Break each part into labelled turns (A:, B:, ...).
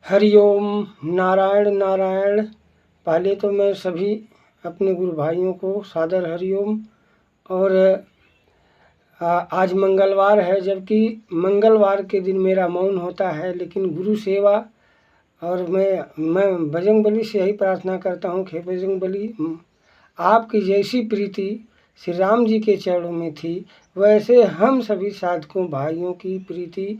A: हरिओम। नारायण नारायण। पहले तो मैं सभी अपने गुरु भाइयों को सादर हरिओम। और आज मंगलवार है, जबकि मंगलवार के दिन मेरा मौन होता है, लेकिन गुरु सेवा और मैं बजरंगबली से यही प्रार्थना करता हूँ कि बजरंगबली, आपकी जैसी प्रीति श्री राम जी के चरणों में थी, वैसे हम सभी साधकों भाइयों की प्रीति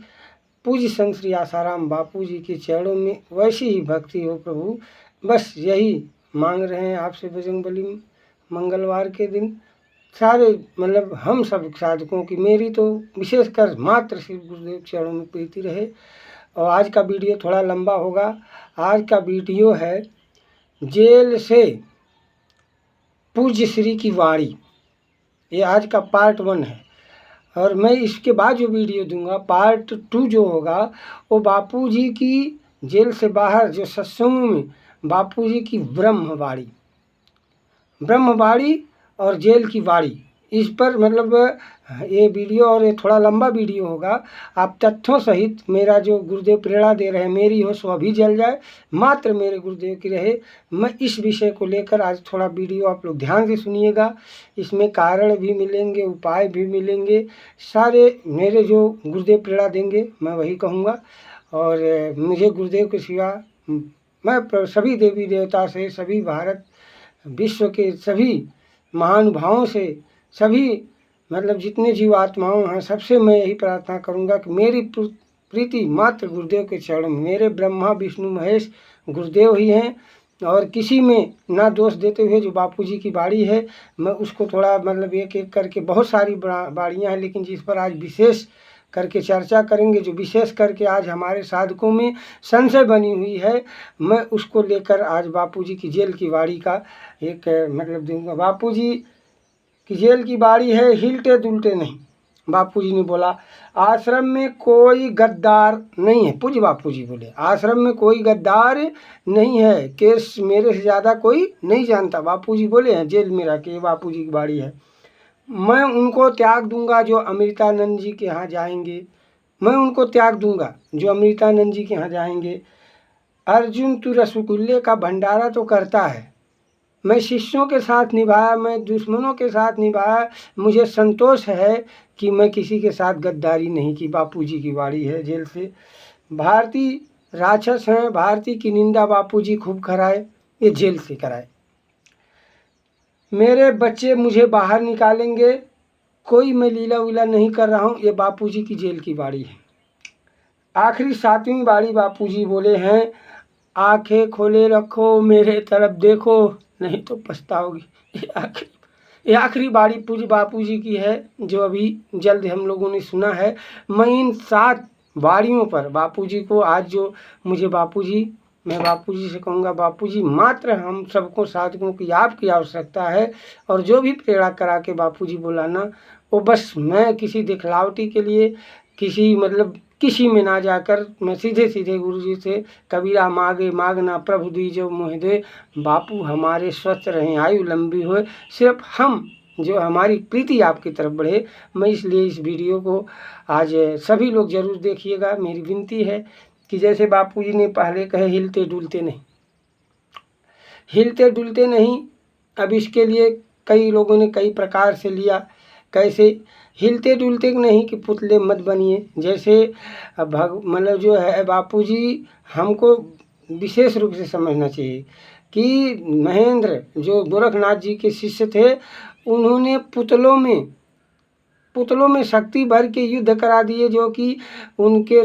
A: पूज्य संत श्री आसाराम बापू जी के चरणों में वैसी ही भक्ति हो प्रभु। बस यही मांग रहे हैं आपसे बजरंगबली। मंगलवार के दिन सारे हम सब साधकों की, मेरी तो विशेषकर मात्र श्री गुरुदेव चरणों में प्रीति रहे। और आज का वीडियो थोड़ा लंबा होगा। आज का वीडियो है जेल से पूज्य श्री की वाणी। ये आज का पार्ट 1 है, और मैं इसके बाद जो वीडियो दूंगा पार्ट 2 जो होगा, वो बापू जी की जेल से बाहर जो सत्संग में बापू जी की ब्रह्मवाणी और जेल की वाणी, इस पर ये वीडियो, और ये थोड़ा लंबा वीडियो होगा। आप तथ्यों सहित, मेरा जो गुरुदेव प्रेरणा दे रहे हैं, मेरी हो सो अभी जल जाए, मात्र मेरे गुरुदेव की रहे। मैं इस विषय को लेकर आज थोड़ा वीडियो आप लोग ध्यान से सुनिएगा। इसमें कारण भी मिलेंगे, उपाय भी मिलेंगे, सारे मेरे जो गुरुदेव प्रेरणा देंगे मैं वही कहूँगा। और मुझे गुरुदेव के सिवा मैं सभी देवी देवता से, सभी भारत विश्व के सभी महानुभावों से, सभी जितने जीवात्माओं हैं, सबसे मैं यही प्रार्थना करूंगा कि मेरी प्रीति मात्र गुरुदेव के चरणों में। मेरे ब्रह्मा विष्णु महेश गुरुदेव ही हैं, और किसी में ना दोष देते हुए जो बापूजी की वाणी है, मैं उसको थोड़ा एक एक करके, बहुत सारी वाणियाँ हैं, लेकिन जिस पर आज विशेष करके चर्चा करेंगे, जो विशेष करके आज हमारे साधकों में संशय बनी हुई है, मैं उसको लेकर आज बापूजी की जेल की वाणी का एक दूंगा। बापूजी की जेल की वाणी है, हिलते डुलते नहीं। बापूजी ने बोला, आश्रम में कोई गद्दार नहीं है। पूज्य बापूजी बोले, आश्रम में कोई गद्दार नहीं है, केस मेरे से ज़्यादा कोई नहीं जानता। बापूजी बोले हैं जेल में रह के, बापूजी की वाणी है। मैं उनको त्याग दूंगा जो अमृतानंद जी के यहाँ जाएंगे, मैं उनको त्याग दूंगा जो अमृतानंद जी के यहाँ जाएंगे। अर्जुन तू रसगुल्ले का भंडारा तो करता है, मैं शिष्यों के साथ निभाया, मैं दुश्मनों के साथ निभाया, मुझे संतोष है कि मैं किसी के साथ गद्दारी नहीं की। बापूजी की वाणी है जेल से। भारती राक्षस हैं, भारती की निंदा बापूजी खूब कराए, ये जेल से कराए। मेरे बच्चे मुझे बाहर निकालेंगे, कोई मैं लीला वीला नहीं कर रहा हूँ, ये बापूजी की जेल की वाणी है। आखिरी 7वीं वाणी बापूजी बोले हैं, आंखें खोले रखो, मेरे तरफ देखो, नहीं तो पछताओगी। ये आखिरी वाणी पूज्य बापूजी की है, जो अभी जल्द हम लोगों ने सुना है। मैं इन 7 वाणियों पर बापूजी को आज जो मुझे मैं बापूजी से कहूँगा, बापूजी मात्र हम सबको साधकों की आपकी आवश्यकता है, और जो भी प्रेरणा करा के बापूजी बुलाना, वो बस मैं किसी दिखलावटी के लिए किसी में ना जाकर, मैं सीधे सीधे गुरु जी से, कबीरा मांगे मांगना प्रभु दीजो मोहि दे, बापू हमारे स्वस्थ रहें, आयु लंबी होए, सिर्फ हम जो हमारी प्रीति आपकी तरफ बढ़े। मैं इसलिए इस वीडियो को आज सभी लोग जरूर देखिएगा। मेरी विनती है कि जैसे बापूजी ने पहले कहे, हिलते डुलते नहीं, हिलते डुलते नहीं। अब इसके लिए कई लोगों ने कई प्रकार से लिया। कैसे हिलते डुलते नहीं कि पुतले मत बनिए। जैसे जो है बापूजी, हमको विशेष रूप से समझना चाहिए कि महेंद्र जो गोरखनाथ जी के शिष्य थे, उन्होंने पुतलों में शक्ति भर के युद्ध करा दिए, जो कि उनके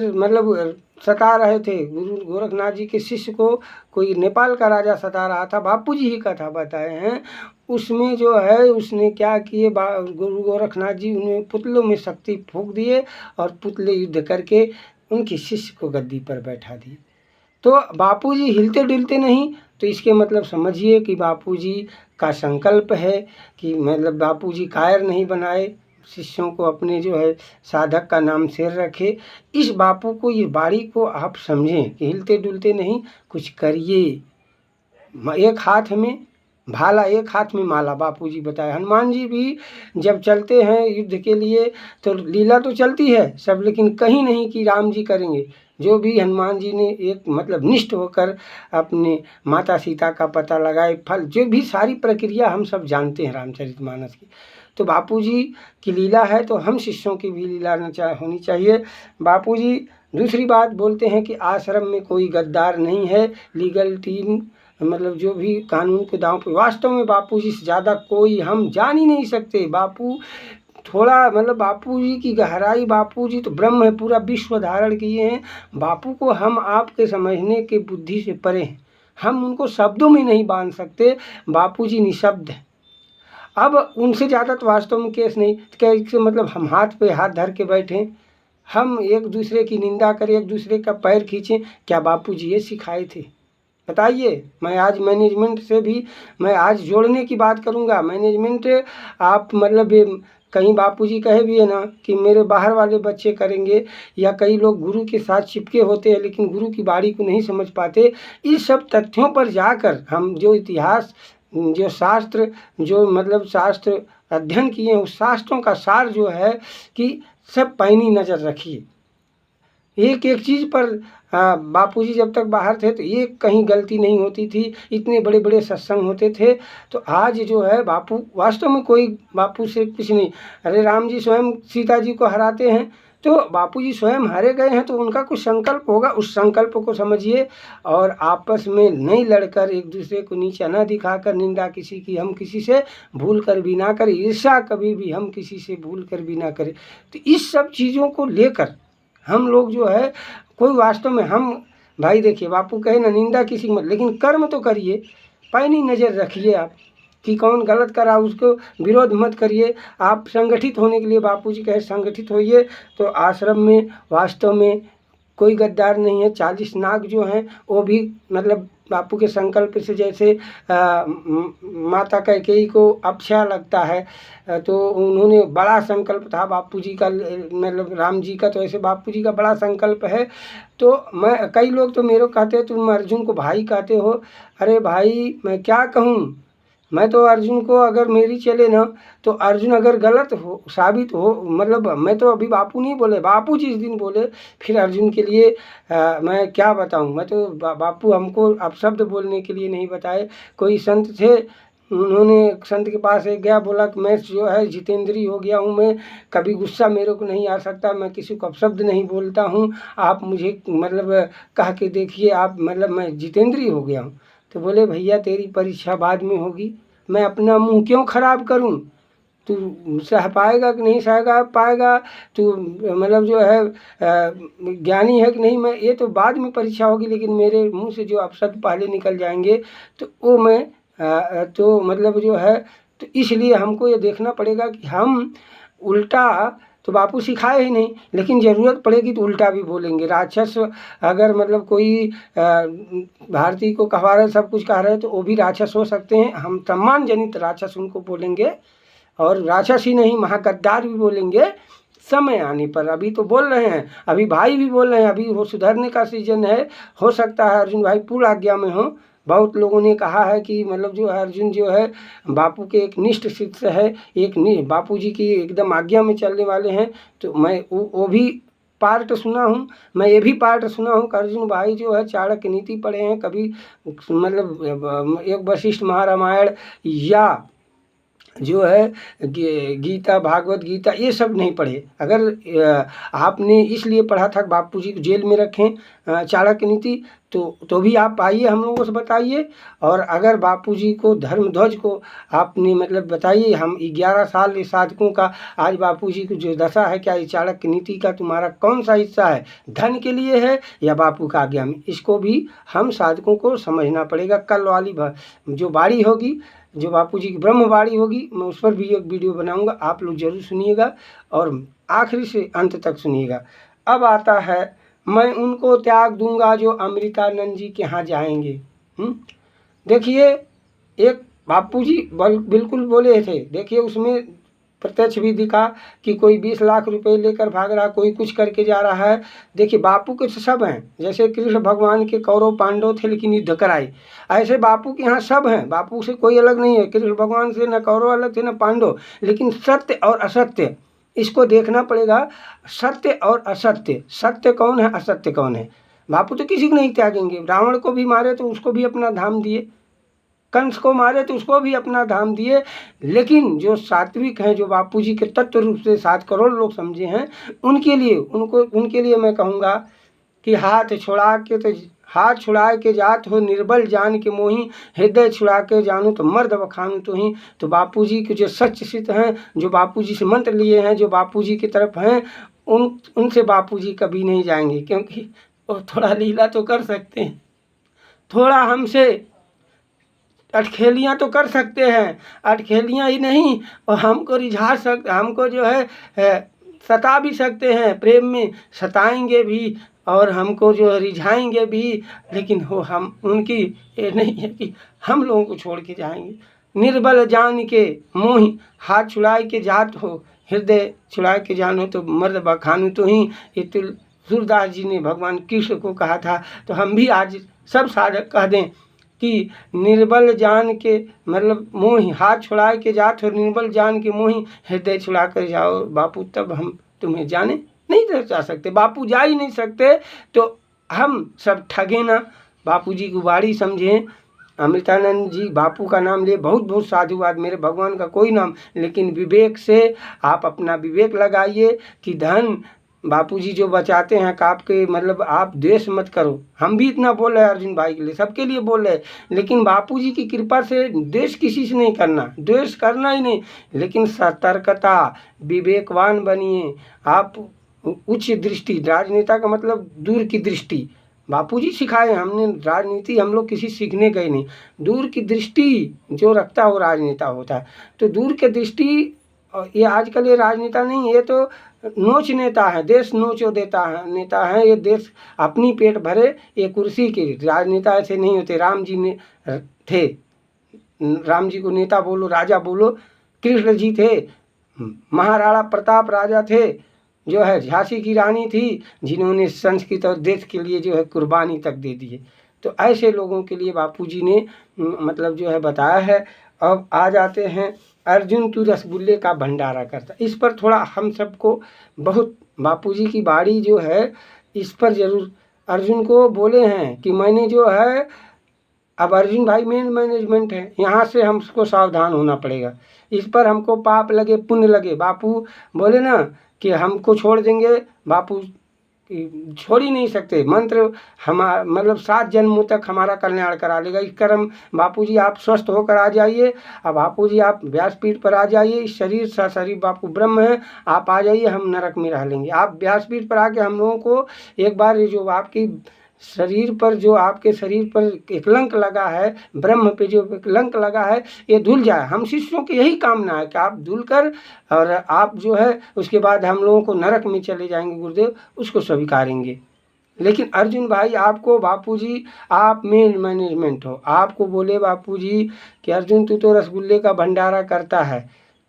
A: सता रहे थे। गुरु गोरखनाथ जी के शिष्य को कोई नेपाल का राजा सता रहा था, बापूजी ही कथा बताए हैं। उसमें जो है उसने क्या किए, गुरु गोरखनाथ जी उन्हें पुतलों में शक्ति फूंक दिए, और पुतले युद्ध करके उनके शिष्य को गद्दी पर बैठा दिए। तो बापूजी हिलते डुलते नहीं, तो इसके समझिए कि बापूजी का संकल्प है कि बापूजी कायर नहीं बनाए, शिष्यों को अपने जो है साधक का नाम शेर रखे। इस बापू को, ये वाणी को आप समझें कि हिलते डुलते नहीं, कुछ करिए। एक हाथ में भाला, एक हाथ में माला, बापूजी बताए। हनुमान जी भी जब चलते हैं युद्ध के लिए, तो लीला तो चलती है सब, लेकिन कहीं नहीं कि राम जी करेंगे, जो भी हनुमान जी ने एक मतलब निष्ठ होकर अपने माता सीता का पता लगाए, फल जो भी सारी प्रक्रिया हम सब जानते हैं रामचरितमानस की। तो बापू जी की लीला है तो हम शिष्यों की भी लीला होनी चाहिए। बापू जी दूसरी बात बोलते हैं कि आश्रम में कोई गद्दार नहीं है, लीगल टीम मतलब जो भी कानून के दांव पे, वास्तव में बापू जी से ज़्यादा कोई हम जान ही नहीं सकते। बापू थोड़ा मतलब बापू जी की गहराई, बापू जी तो ब्रह्म है, पूरा विश्व धारण किए हैं। बापू को हम आपके समझने के बुद्धि से परे हैं, हम उनको शब्दों में नहीं बांध सकते। बापू जी निशब्द हैं। अब उनसे ज़्यादा तो वास्तव में केस नहीं, क्या इससे मतलब हम हाथ पे हाथ धर के बैठें, हम एक दूसरे की निंदा करें, एक दूसरे का पैर खींचें? क्या बापू जी ये सिखाए थे? बताइए। मैं आज मैनेजमेंट से भी मैं आज जोड़ने की बात करूंगा। मैनेजमेंट आप मतलब कहीं बापूजी कहे भी है ना कि मेरे बाहर वाले बच्चे करेंगे, या कई लोग गुरु के साथ चिपके होते हैं लेकिन गुरु की बाणी को नहीं समझ पाते। इस सब तथ्यों पर जाकर हम जो इतिहास, जो शास्त्र, जो मतलब शास्त्र अध्ययन किए हैं, उस शास्त्रों का सार जो है कि सब पैनी नज़र रखिए। एक एक चीज़ पर बापूजी जब तक बाहर थे तो एक कहीं गलती नहीं होती थी, इतने बड़े बड़े सत्संग होते थे। तो आज जो है बापू वास्तव में कोई बापू से कुछ नहीं। अरे राम जी स्वयं सीता जी को हराते हैं तो बापूजी स्वयं हारे गए हैं, तो उनका कुछ संकल्प होगा, उस संकल्प को समझिए और आपस में नहीं लड़कर, एक दूसरे को नीचा न दिखाकर, निंदा किसी की हम किसी से भूल कर भी ना करें, ईर्ष्या कभी भी हम किसी से भूल कर भी ना करें। तो इस सब चीज़ों को लेकर हम लोग जो है कोई वास्तव में हम भाई देखिए, बापू कहे ना निंदा किसी की मत, लेकिन कर्म तो करिए, पैनी नज़र रखिए आप कि कौन गलत करा उसको विरोध मत करिए। आप संगठित होने के लिए बापू जी कहे संगठित होइए। तो आश्रम में वास्तव में कोई गद्दार नहीं है। 40 नाग जो हैं वो भी मतलब बापू के संकल्प से, जैसे माता कैकेयी को अच्छा लगता है तो उन्होंने बड़ा संकल्प था बापू जी का, मतलब राम जी का, तो ऐसे बापू जी का बड़ा संकल्प है। तो मैं, कई लोग तो मेरे को कहते हैं तुम अर्जुन को भाई कहते हो। अरे भाई मैं क्या कहूँ, मैं तो अर्जुन को, अगर मेरी चले ना तो अर्जुन अगर गलत हो साबित हो, मतलब मैं तो अभी बापू नहीं बोले, बापू जिस दिन बोले फिर अर्जुन के लिए मैं क्या बताऊं। मैं तो बापू हमको अपशब्द बोलने के लिए नहीं बताए। कोई संत थे, उन्होंने संत के पास एक गया, बोला कि मैं जो है जितेंद्री हो गया हूँ, मैं कभी गुस्सा मेरे को नहीं आ सकता, मैं किसी को अपशब्द नहीं बोलता हूँ, आप मुझे मतलब कह के देखिए, आप मतलब मैं जितेंद्री हो गया हूँ। तो बोले भैया तेरी परीक्षा बाद में होगी, मैं अपना मुंह क्यों खराब करूं, तू सह पाएगा कि नहीं सह पाएगा, तू मतलब जो है ज्ञानी है कि नहीं, मैं ये तो बाद में परीक्षा होगी, लेकिन मेरे मुंह से जो अपशब्द पहले निकल जाएंगे तो वो मैं तो मतलब जो है, तो इसलिए हमको ये देखना पड़ेगा कि हम उल्टा तो बापू सिखाए ही नहीं, लेकिन ज़रूरत पड़ेगी तो उल्टा भी बोलेंगे। राक्षस अगर मतलब कोई भारती को कहवा रहे, सब कुछ कह रहे हैं, तो वो भी राक्षस हो सकते हैं। हम सम्मान जनित राक्षस उनको बोलेंगे, और राक्षस ही नहीं महागद्दार भी बोलेंगे समय आने पर। अभी तो बोल रहे हैं, अभी भाई भी बोल रहे हैं, अभी वो सुधरने का सीजन है। हो सकता है अर्जुन भाई पूर्ण आज्ञा में हो। बहुत लोगों ने कहा है कि मतलब जो है अर्जुन जो है बापू के एक निष्ठ शिष्य है, एक बापू जी की एकदम आज्ञा में चलने वाले हैं। तो मैं वो भी पार्ट सुना हूँ, मैं ये भी पार्ट सुना हूँ कि अर्जुन भाई जो है चाणक्य नीति पढ़े हैं, कभी मतलब एक वशिष्ठ महारामायण या जो है गीता, भागवत गीता, ये सब नहीं पढ़े। अगर आपने इसलिए पढ़ा था कि बापू जी को जेल में रखें चाणक्य नीति, तो भी आप आइए हम लोगों से बताइए। और अगर बापू जी को धर्म ध्वज को आपने मतलब बताइए, हम 11 साल ये साधकों का, आज बापू जी की जो दशा है, क्या ये चाणक्य नीति का तुम्हारा कौन सा हिस्सा है, धन के लिए है या बापू का आज्ञा में, इसको भी हम साधकों को समझना पड़ेगा। कल वाली जो बाड़ी होगी, जो बापू जी की ब्रह्मवाणी होगी, मैं उस पर भी एक वीडियो बनाऊंगा, आप लोग जरूर सुनिएगा और आखिरी से अंत तक सुनिएगा। अब आता है, मैं उनको त्याग दूंगा जो अमृतानंद जी के यहाँ जाएंगे। देखिए, एक बापू जी बिल्कुल बोले थे, देखिए उसमें प्रत्यक्ष भी दिखा कि कोई 20 लाख रुपए लेकर भाग रहा, कोई कुछ करके जा रहा है। देखिए बापू के सब हैं, जैसे कृष्ण भगवान के कौरव पांडव थे लेकिन युद्ध कराए, ऐसे बापू के यहाँ सब हैं, बापू से कोई अलग नहीं है। कृष्ण भगवान से न कौरव अलग थे न पांडव, लेकिन सत्य और असत्य इसको देखना पड़ेगा, सत्य और असत्य, सत्य कौन है असत्य कौन है। बापू तो किसी को नहीं त्यागेंगे, रावण को भी मारे तो उसको भी अपना धाम दिए, कंस को मारे तो उसको भी अपना धाम दिए, लेकिन जो सात्विक हैं, जो बापूजी के तत्व रूप से 7 करोड़ लोग समझे हैं, उनके लिए मैं कहूँगा कि हाथ छुड़ा के जात हो निर्बल जान के मोही, हृदय छुड़ा के जानू तो मर्द बखानू तो ही। तो बापूजी के जो सच्च सिद्ध हैं, जो बापूजी से मंत्र लिए हैं, जो बापूजी की तरफ हैं, उनसे बापूजी कभी नहीं जाएंगे, क्योंकि वो थोड़ा लीला तो कर सकते हैं, थोड़ा हमसे अटखेलियाँ तो कर सकते हैं, अटखेलियाँ ही नहीं और हमको जो है सता भी सकते हैं, प्रेम में सताएंगे भी और हमको जो है रिझाएंगे भी, लेकिन वो हम उनकी ये नहीं है कि हम लोगों को छोड़ के जाएंगे। निर्बल जान के मोही, हाथ छुड़ाए के जात हो, हृदय छुड़ाए के जानो तो मर्द बखानू तो ही। ये सूरदास जी ने भगवान कृष्ण को कहा था। तो हम भी आज सब साधक कह दें कि निर्बल जान के मतलब मोही, हाथ छुड़ाए के जात हो निर्बल जान के मोही, हृदय छुड़ा कर जाओ बापू, तब हम तुम्हें जाने नहीं जा सकते। बापू जा ही नहीं सकते तो हम सब ठगे ना, बापू जी को बाड़ी समझें। अमृतानंद जी बापू का नाम लिए बहुत बहुत साधुवाद, मेरे भगवान का कोई नाम, लेकिन विवेक से आप अपना विवेक लगाइए कि धन बापूजी जो बचाते हैं आपके, मतलब आप द्वेष मत करो। हम भी इतना बोल रहे हैं अर्जुन भाई के लिए, सबके लिए बोल रहे हैं, लेकिन बापूजी की कृपा से द्वेष किसी से नहीं करना, द्वेष करना ही नहीं, लेकिन सतर्कता, विवेकवान बनिए आप। उच्च दृष्टि, राजनेता का मतलब दूर की दृष्टि, बापूजी सिखाए, हमने राजनीति हम लोग किसी सीखने गए नहीं। दूर की दृष्टि जो रखता हो राजनेता होता है। तो दूर की दृष्टि, ये आजकल ये राजनेता नहीं, ये तो नोच नेता है, देश नोचो देता है नेता है। ये देश अपनी पेट भरे, ये कुर्सी के राजनेता ऐसे नहीं होते। राम जी ने थे, राम जी को नेता बोलो, राजा बोलो, कृष्ण जी थे, महाराणा प्रताप राजा थे, जो है झांसी की रानी थी, जिन्होंने संस्कृत और देश के लिए जो है कुर्बानी तक दे दी है। तो ऐसे लोगों के लिए बापूजी ने मतलब जो है बताया है। अब आ जाते हैं, अर्जुन तू रसगुल्ले का भंडारा करता। इस पर थोड़ा हम सबको बहुत, बापूजी की बाड़ी जो है इस पर ज़रूर अर्जुन को बोले हैं कि मैंने जो है, अब अर्जुन भाई मेन मैनेजमेंट है, यहाँ से हमको सावधान होना पड़ेगा। इस पर हमको पाप लगे पुण्य लगे, बापू बोले ना कि हमको छोड़ देंगे, बापू छोड़ ही नहीं सकते। मंत्र मतलब 7 जन्मों तक हमारा कल्याण करा लेगा इस कर्म। बापूजी आप स्वस्थ होकर आ जाइए, अब बापूजी आप व्यासपीठ पर आ जाइए, इस शरीर बापू ब्रह्म है, आप आ जाइए, हम नरक में रह लेंगे। आप व्यासपीठ पर आके हम लोगों को एक बार, ये जो आपकी शरीर पर, जो आपके शरीर पर एक कलंक लगा है, ब्रह्म पे जो कलंक लगा है, ये धुल जाए। हम शिष्यों की यही कामना है कि आप धुल कर और आप जो है उसके बाद हम लोगों को नरक में चले जाएंगे गुरुदेव, उसको स्वीकारेंगे। लेकिन अर्जुन भाई आपको बापूजी, आप मेन मैनेजमेंट हो, आपको बोले बापूजी कि अर्जुन तू तो रसगुल्ले का भंडारा करता है,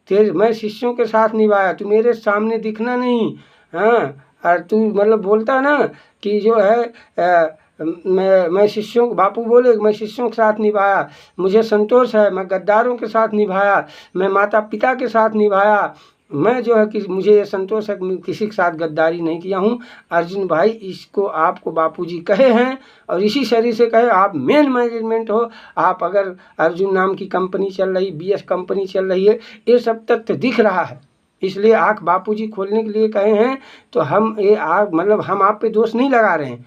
A: तेरे मैं शिष्यों के साथ निभाया, तू मेरे सामने दिखना नहीं, हाँ, और तू मतलब बोलता ना कि जो है मैं शिष्यों, बापू बोले मैं शिष्यों के साथ निभाया, मुझे संतोष है, मैं गद्दारों के साथ निभाया, मैं माता पिता के साथ निभाया, मैं जो है कि मुझे ये संतोष है कि मैं किसी के साथ गद्दारी नहीं किया हूँ। अर्जुन भाई इसको आपको बापूजी कहे हैं और इसी शरीर से कहे, आप मेन मैनेजमेंट हो। आप अगर अर्जुन नाम की कंपनी चल रही, BS कंपनी चल रही है, ये सब तथ्य दिख रहा है, इसलिए आँख बापूजी खोलने के लिए कहे हैं। तो हम ये मतलब हम आप पे दोष नहीं लगा रहे हैं,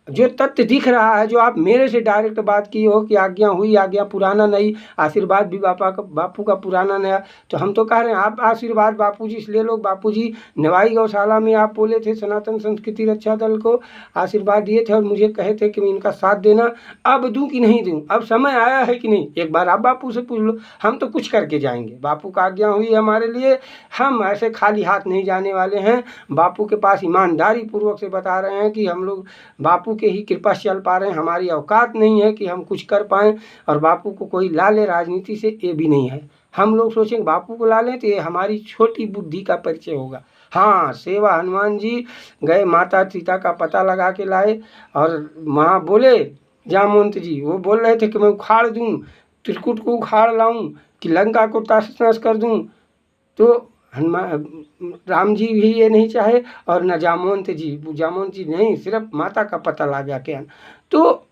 A: जो तथ्य दिख रहा है, जो आप मेरे से डायरेक्ट बात की हो कि आज्ञा हुई, आज्ञा पुराना नहीं, आशीर्वाद भी बापू का पुराना नया, तो हम तो कह रहे हैं आप आशीर्वाद बापूजी से ले लो। बापूजी नवाई गौशाला में आप बोले थे सनातन संस्कृति रक्षा दल को आशीर्वाद दिए थे और मुझे कहे थे कि मैं इनका साथ देना, अब दूं कि नहीं दूं, अब समय आया है कि नहीं, एक बार आप बापू से पूछ लो। हम तो कुछ करके जाएंगे, बापू का आज्ञा हुई हमारे लिए, हम ऐसे खाली हाथ नहीं जाने वाले हैं। बापू के पास ईमानदारी पूर्वक से बता रहे हैं कि हम लोग बापू के ही कृपा से चल पा रहे हैं, हमारी औकात नहीं है कि हम कुछ कर पाएँ और बापू को कोई ला ले राजनीति से, ये भी नहीं है। हम लोग सोचेंगे बापू को ला लें तो ये हमारी छोटी बुद्धि का परिचय होगा। हाँ, सेवा हनुमान जी गए, माता सीता का पता लगा के लाए और वहाँ बोले जामवंत जी, वो बोल रहे थे कि मैं उखाड़ दूँ, त्रिकुट को उखाड़ लाऊं, कि लंका को तहस नहस कर दूं। तो हनुमान राम जी भी ये नहीं चाहे और न जामवंत जी नहीं, सिर्फ माता का पता लगा के। तो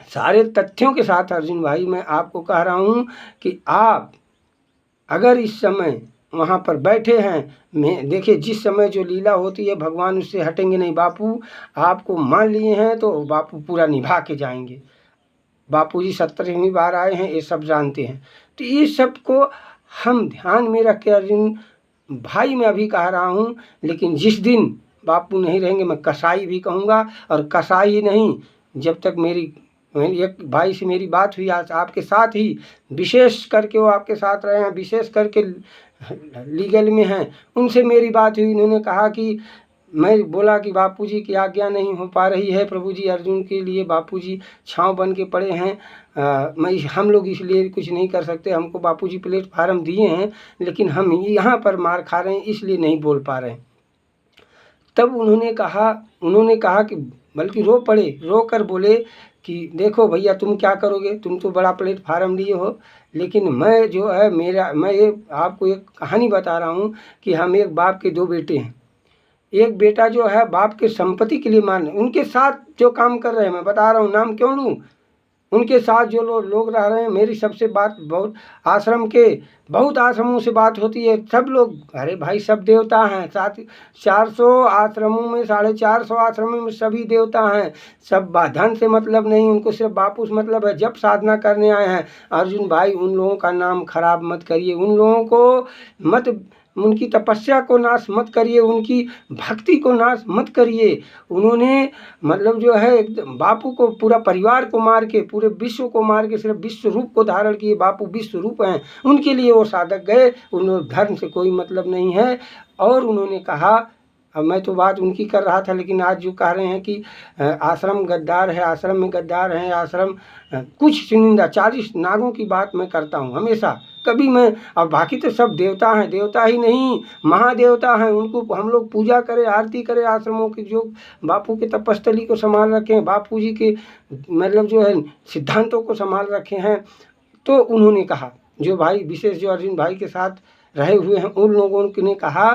A: सारे तथ्यों के साथ अर्जुन भाई मैं आपको कह रहा हूँ कि आप अगर इस समय वहाँ पर बैठे हैं, मैं देखिए जिस समय जो लीला होती है भगवान उससे हटेंगे नहीं। बापू आपको मान लिए हैं तो बापू पूरा निभा के जाएंगे। बापू जी 70वीं बार आए हैं, ये सब जानते हैं। तो ये सब को हम ध्यान में रख के अर्जुन भाई मैं अभी कह रहा हूँ, लेकिन जिस दिन बापू नहीं रहेंगे मैं कसाई भी कहूँगा। और कसाई ही नहीं, जब तक मेरी एक भाई से मेरी बात हुई आज आपके साथ ही, विशेष करके वो आपके साथ रहे हैं, विशेष करके लीगल में हैं, उनसे मेरी बात हुई। उन्होंने कहा कि मैं बोला कि बापूजी की आज्ञा नहीं हो पा रही है प्रभु जी, अर्जुन के लिए बापूजी छांव बन के पड़े हैं। हम लोग इसलिए कुछ नहीं कर सकते, हमको बापूजी प्लेटफार्म दिए हैं लेकिन हम यहाँ पर मार खा रहे हैं इसलिए नहीं बोल पा रहे हैं। तब उन्होंने कहा कि बल्कि रो पड़े, रो कर बोले कि देखो भैया तुम क्या करोगे, तुम तो बड़ा प्लेटफार्म लिए हो, लेकिन मैं जो है मैं ये आपको एक कहानी बता रहा हूँ कि हम एक बाप के 2 बेटे हैं। एक बेटा जो है बाप के संपत्ति के लिए उनके साथ जो काम कर रहे हैं, मैं बता रहा हूँ नाम क्यों लूँ, उनके साथ जो लोग रह रहे हैं, मेरी सबसे बात बहुत बहुत आश्रमों से बात होती है। सब लोग अरे भाई सब देवता हैं, 400 आश्रमों में 450 आश्रमों में सभी देवता हैं। सब धन से मतलब नहीं, उनको सिर्फ बापू से मतलब है। जब साधना करने आए हैं अर्जुन भाई, उन लोगों का नाम खराब मत करिए, उन लोगों को मत, उनकी तपस्या को नाश मत करिए, उनकी भक्ति को नाश मत करिए। उन्होंने मतलब जो है एकदम बापू को पूरा परिवार को मार के, पूरे विश्व को मार के सिर्फ विश्व रूप को धारण किए। बापू विश्व रूप हैं, उनके लिए वो साधक गए, उन्होंने धर्म से कोई मतलब नहीं है। और उन्होंने कहा, अब मैं तो बात उनकी कर रहा था, लेकिन आज जो कह रहे हैं कि आश्रम गद्दार है, आश्रम में गद्दार हैं, आश्रम कुछ निंदा, 40 नागों की बात मैं करता हूँ हमेशा, कभी मैं। और बाकी तो सब देवता हैं, देवता ही नहीं महादेवता हैं, उनको हम लोग पूजा करें, आरती करें। आश्रमों की जो बापू के तपस्थली को संभाल रखे हैं, बापू जी के मतलब जो है सिद्धांतों को संभाल रखे हैं। तो उन्होंने कहा, जो भाई विशेष जो अर्जुन भाई के साथ रहे हुए हैं, उन लोगों ने कहा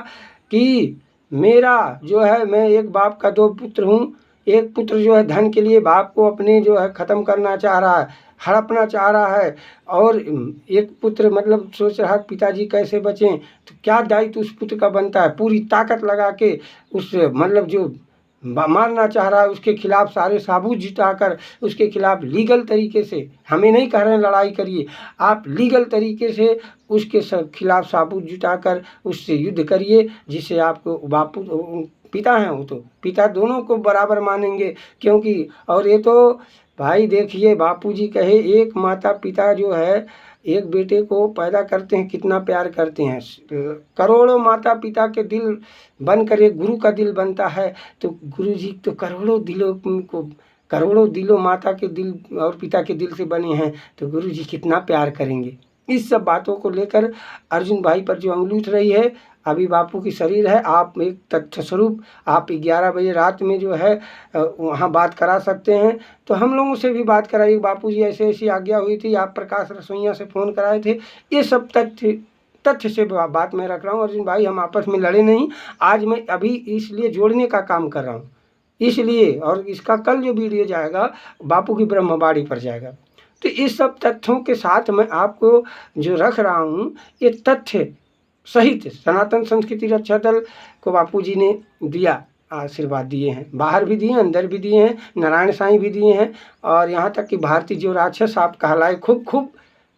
A: कि मेरा जो है, मैं एक बाप का 2 पुत्र हूँ। एक पुत्र जो है धन के लिए बाप को अपने जो है ख़त्म करना चाह रहा है, हड़पना चाह रहा है, और एक पुत्र मतलब सोच रहा है पिताजी कैसे बचें। तो क्या दायित्व उस पुत्र का बनता है, पूरी ताकत लगा के उस मतलब जो मारना चाह रहा है उसके खिलाफ सारे सबूत जुटाकर उसके खिलाफ लीगल तरीके से, हमें नहीं कह रहे हैं लड़ाई करिए, आप लीगल तरीके से उसके खिलाफ सबूत जुटाकर उससे युद्ध करिए, जिससे आपको बापू पिता हैं, वो तो पिता दोनों को बराबर मानेंगे। क्योंकि और ये तो भाई देखिए बापूजी कहे, एक माता पिता जो है एक बेटे को पैदा करते हैं, कितना प्यार करते हैं। करोड़ों माता पिता के दिल बनकर एक गुरु का दिल बनता है। तो गुरु जी तो करोड़ों दिलों माता के दिल और पिता के दिल से बने हैं, तो गुरु जी कितना प्यार करेंगे। इस सब बातों को लेकर अर्जुन भाई पर जो अंगुली उठ रही है, अभी बापू की शरीर है, आप एक तथ्य स्वरूप आप 11 बजे रात में जो है वहाँ बात करा सकते हैं। तो हम लोगों से भी बात कराइए, बापू जी ऐसे ऐसी आज्ञा हुई थी, आप प्रकाश रसोइया से फ़ोन कराए थे। ये सब तथ्य से बात मैं रख रहा हूँ अर्जुन भाई, हम आपस में लड़े नहीं। आज मैं अभी इसलिए जोड़ने का काम कर रहा हूँ इसलिए, और इसका कल जो वीडियो जाएगा बापू की ब्रह्मवाणी पर जाएगा। तो इस सब तथ्यों के साथ मैं आपको जो रख रहा हूँ, ये तथ्य सहित सनातन संस्कृति रक्षा दल को बापूजी ने दिया, आशीर्वाद दिए हैं, बाहर भी दिए हैं, अंदर भी दिए हैं, नारायण साईं भी दिए हैं, और यहाँ तक कि भारती जो राक्षस आप कहलाए खूब,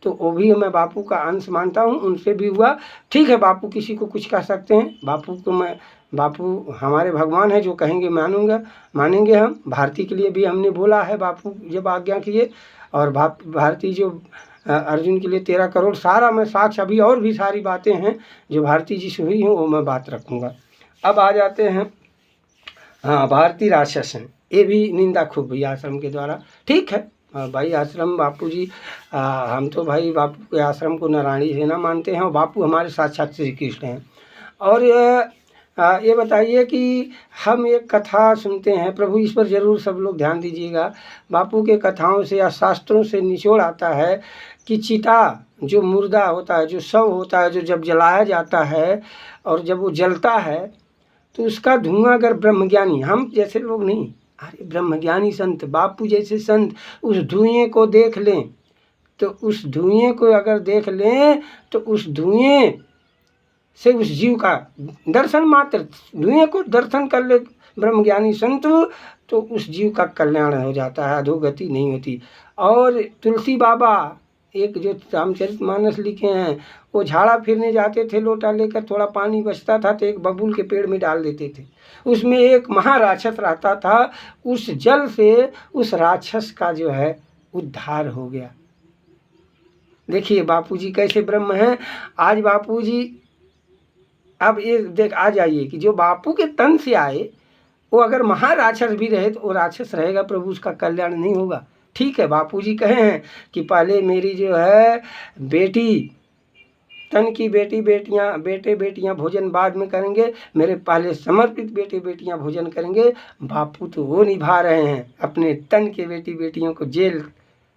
A: तो वो भी मैं बापू का अंश मानता हूँ, उनसे भी हुआ। ठीक है, बापू किसी को कुछ कह सकते हैं, बापू हमारे भगवान है, जो कहेंगे मानेंगे हम। भारती के लिए भी हमने बोला है, बापू जब आज्ञा किए, और भारती जो अर्जुन के लिए 13 करोड़, सारा मैं साक्ष्य, अभी और भी सारी बातें हैं जो भारती जी से हुई हैं, वो मैं बात रखूँगा। अब आ जाते हैं, हाँ भारती राक्षस हैं, ये भी निंदा खूब हुई आश्रम के द्वारा। ठीक है भाई, आश्रम बापू जी, हम तो भाई बापू के आश्रम को नारायणी सेना मानते हैं, और बापू हमारे साक्षात श्री कृष्ण हैं। और ये बताइए कि हम एक कथा सुनते हैं, प्रभु इस पर ज़रूर सब लोग ध्यान दीजिएगा। बापू के कथाओं से या शास्त्रों से निचोड़ आता है कि चिता जो मुर्दा होता है, जो शव होता है, जो जब जलाया जाता है और जब वो जलता है तो उसका धुआं अगर ब्रह्मज्ञानी, हम जैसे लोग नहीं, अरे ब्रह्मज्ञानी संत, बापू जैसे संत उस धुएं को देख लें, तो उस धुएं को अगर देख लें तो उस धुएं से उस जीव का दर्शन मात्र, धुएं को दर्शन कर ले ब्रह्मज्ञानी संत, तो उस जीव का कल्याण हो जाता है, अधोगति नहीं होती। और तुलसी बाबा एक जो रामचरितमानस लिखे हैं, वो झाड़ा फिरने जाते थे, लोटा लेकर, थोड़ा पानी बचता था तो एक बबूल के पेड़ में डाल देते थे, उसमें एक महाराक्षस रहता था, उस जल से उस राक्षस का जो है उद्धार हो गया। देखिए बापूजी कैसे ब्रह्म हैं। आज बापूजी, अब ये देख आ जाइए कि जो बापू के तन से आए वो अगर महाराक्षस भी रहे तो वो राक्षस रहेगा, प्रभु उसका कल्याण नहीं होगा। ठीक है, बापूजी कहे हैं कि पहले मेरी जो है बेटी, तन की बेटे बेटियां भोजन बाद में करेंगे, मेरे पहले समर्पित बेटे बेटियां भोजन करेंगे। बापू तो वो निभा रहे हैं, अपने तन के बेटियों को जेल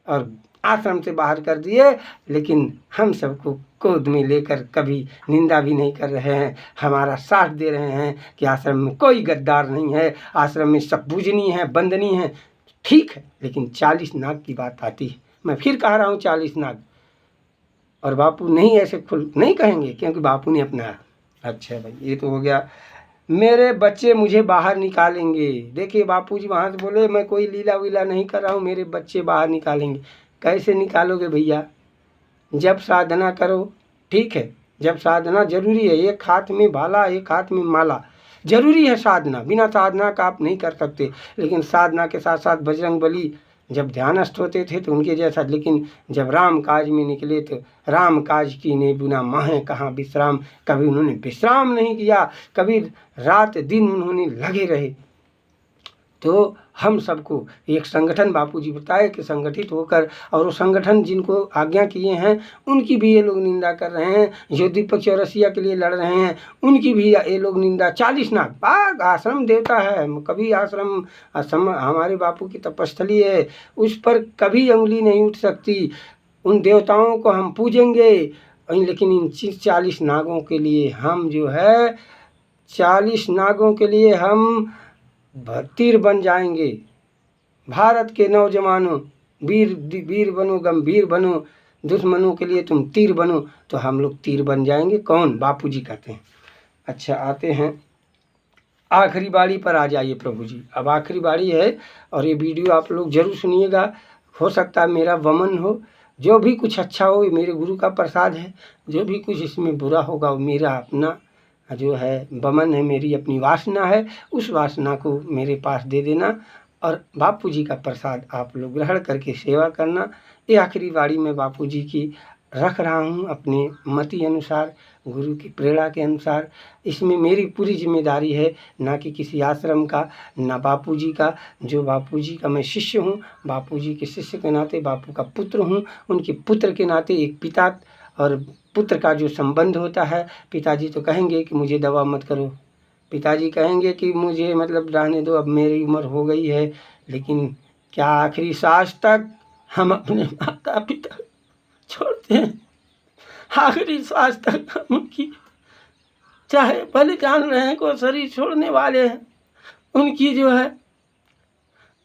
A: और आश्रम से बाहर कर दिए, लेकिन हम सबको गोद में लेकर कभी निंदा भी नहीं कर रहे हैं, हमारा साथ दे रहे हैं कि आश्रम में कोई गद्दार नहीं है, आश्रम में सब पूजनीय है, वंदनीय है। ठीक है, लेकिन 40 नाग की बात आती है, मैं फिर कह रहा हूँ 40 नाग, और बापू नहीं ऐसे खुल नहीं कहेंगे क्योंकि बापू ने अपनाया। अच्छा भाई, ये तो हो गया। मेरे बच्चे मुझे बाहर निकालेंगे। देखिए बापूजी वहाँ से बोले मैं कोई लीला वीला नहीं कर रहा हूँ, मेरे बच्चे बाहर निकालेंगे। कैसे निकालोगे भैया? जब साधना करो, ठीक है, जब साधना जरूरी है, एक हाथ में भाला एक हाथ में माला, जरूरी है साधना, बिना साधना का आप नहीं कर सकते। लेकिन साधना के साथ साथ बजरंग बली जब ध्यानस्थ होते थे तो उनके जैसा, लेकिन जब राम काज में निकले तो राम काज की ने बिना माहे कहाँ विश्राम, कभी उन्होंने विश्राम नहीं किया, कभी रात दिन उन्होंने लगे रहे। तो हम सबको एक संगठन बापूजी बताए कि संगठित होकर, और वो संगठन जिनको आज्ञा किए हैं उनकी भी ये लोग निंदा कर रहे हैं, जो दीपक चौरसिया के लिए लड़ रहे हैं उनकी भी ये लोग निंदा। 40 नाग, बाघ आश्रम देवता है, कभी आश्रम हमारे बापू की तपस्थली है, उस पर कभी उंगली नहीं उठ सकती, उन देवताओं को हम पूजेंगे। लेकिन इन 40 नागों के लिए हम जो है, 40 नागों के लिए हम तीर बन जाएंगे। भारत के नौजवानों, वीर बनो, गंभीर बनो, दुश्मनों के लिए तुम तीर बनो। तो हम लोग तीर बन जाएंगे। कौन? बापूजी कहते हैं। अच्छा, आते हैं आखिरी बाड़ी पर। आ जाइए प्रभु जी, अब आखिरी बाड़ी है और ये वीडियो आप लोग जरूर सुनिएगा। हो सकता है मेरा वमन हो, जो भी कुछ अच्छा हो ये मेरे गुरु का प्रसाद है, जो भी कुछ इसमें बुरा होगा वो मेरा अपना जो है बमन है, मेरी अपनी वासना है, उस वासना को मेरे पास दे देना और बापू जी का प्रसाद आप लोग ग्रहण करके सेवा करना। ये आखिरी बाड़ी में बापू जी की रख रहा हूँ अपने मति अनुसार, गुरु की प्रेरणा के अनुसार। इसमें मेरी पूरी जिम्मेदारी है, ना कि किसी आश्रम का, ना बापूजी का। जो बापूजी का मैं शिष्य हूँ, बापूजी के शिष्य के नाते बापू का पुत्र हूँ, उनके पुत्र के नाते एक पिता और पुत्र का जो संबंध होता है। पिताजी तो कहेंगे कि मुझे दवा मत करो, पिताजी कहेंगे कि मुझे मतलब रहने दो, अब मेरी उम्र हो गई है, लेकिन क्या आखिरी सांस तक हम अपने माता पिता छोड़ते हैं? आखिरी सांस तक हम उनकी, चाहे भले जान रहे हैं को शरीर छोड़ने वाले हैं, उनकी जो है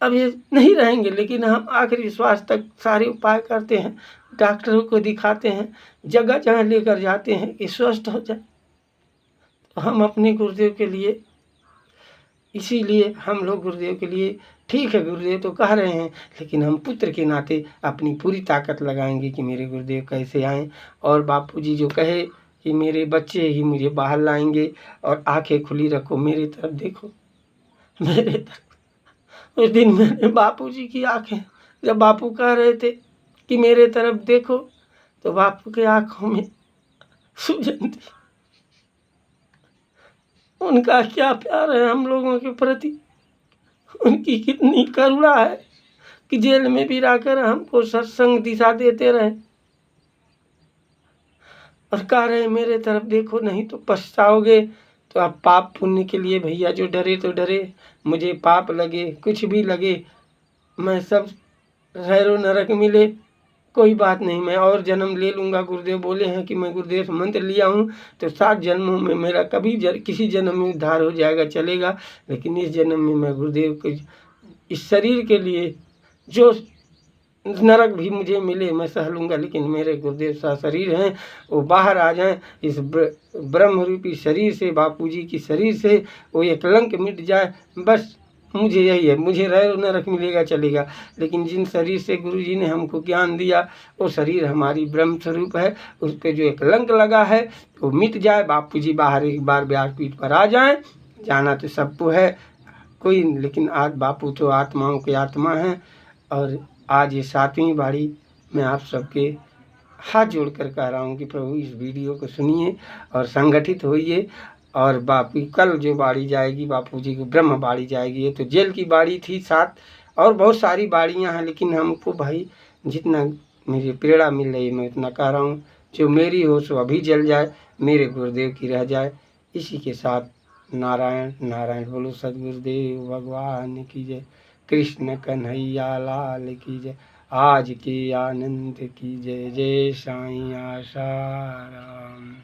A: अब ये नहीं रहेंगे, लेकिन हम आखिरी श्वास तक सारे उपाय करते हैं, डॉक्टरों को दिखाते हैं, जगह जहाँ लेकर जाते हैं कि स्वस्थ हो जाए। तो हम अपने गुरुदेव के लिए, इसीलिए हम लोग गुरुदेव के लिए, ठीक है गुरुदेव तो कह रहे हैं, लेकिन हम पुत्र के नाते अपनी पूरी ताकत लगाएंगे कि मेरे गुरुदेव कैसे आएँ। और बापूजी जो कहे कि मेरे बच्चे ही मुझे बाहर लाएंगे, और आंखें खुली रखो, मेरी तरफ देखो, मेरे तरफ। उस दिन मैंने बापूजी की आंखें, जब बापू कह रहे थे कि मेरे तरफ देखो, तो बापू के आंखों में सूजन थी। उनका क्या प्यार है हम लोगों के प्रति, उनकी कितनी करुणा है कि जेल में भी रहकर हमको सत्संग दिशा देते रहे और कह रहे मेरे तरफ देखो, नहीं तो पछताओगे। तो अब पाप पुण्य के लिए भैया जो डरे तो डरे, मुझे पाप लगे कुछ भी लगे, मैं सब रैरो नरक मिले कोई बात नहीं, मैं और जन्म ले लूँगा। गुरुदेव बोले हैं कि मैं गुरुदेव से मंत्र लिया हूँ तो 7 जन्मों में मेरा कभी किसी जन्म में उद्धार हो जाएगा चलेगा, लेकिन इस जन्म में मैं गुरुदेव के इस शरीर के लिए जो नरक भी मुझे मिले मैं सह लूँगा, लेकिन मेरे गुरुदेव सा शरीर हैं वो बाहर आ जाएं इस ब्रह्म रूपी शरीर से, बापूजी की शरीर से वो एक कलंक मिट जाए, बस मुझे यही है। मुझे रह नरक मिलेगा चलेगा, लेकिन जिन शरीर से गुरुजी ने हमको ज्ञान दिया वो शरीर हमारी ब्रह्म स्वरूप है, उस पर जो एक कलंक लगा है वो मिट जाए, बापूजी बाहर एक बार व्यासपीठ पर आ जाएं। जाना तो सबको है कोई, लेकिन आज बापू तो आत्माओं के आत्मा हैं। और आज ये 7वीं बारी मैं आप सबके हाथ जोड़कर कह रहा हूँ कि प्रभु इस वीडियो को सुनिए और संगठित होइए। और बापू कल जो बाड़ी जाएगी बापूजी को ब्रह्म बाड़ी जाएगी, ये तो जेल की बाड़ी थी 7 और बहुत सारी बाड़ियाँ हैं, लेकिन हमको भाई जितना मुझे प्रेरणा मिल रही मैं उतना कह रहा हूँ। जो मेरी हो सो अभी जल जाए, मेरे गुरुदेव की रह जाए। इसी के साथ नारायण नारायण बोलो, सदगुरुदेव भगवान की जय, कृष्ण कन्हैया लाल की जय, आज के आनंद की जय, जय साईं आसाराम।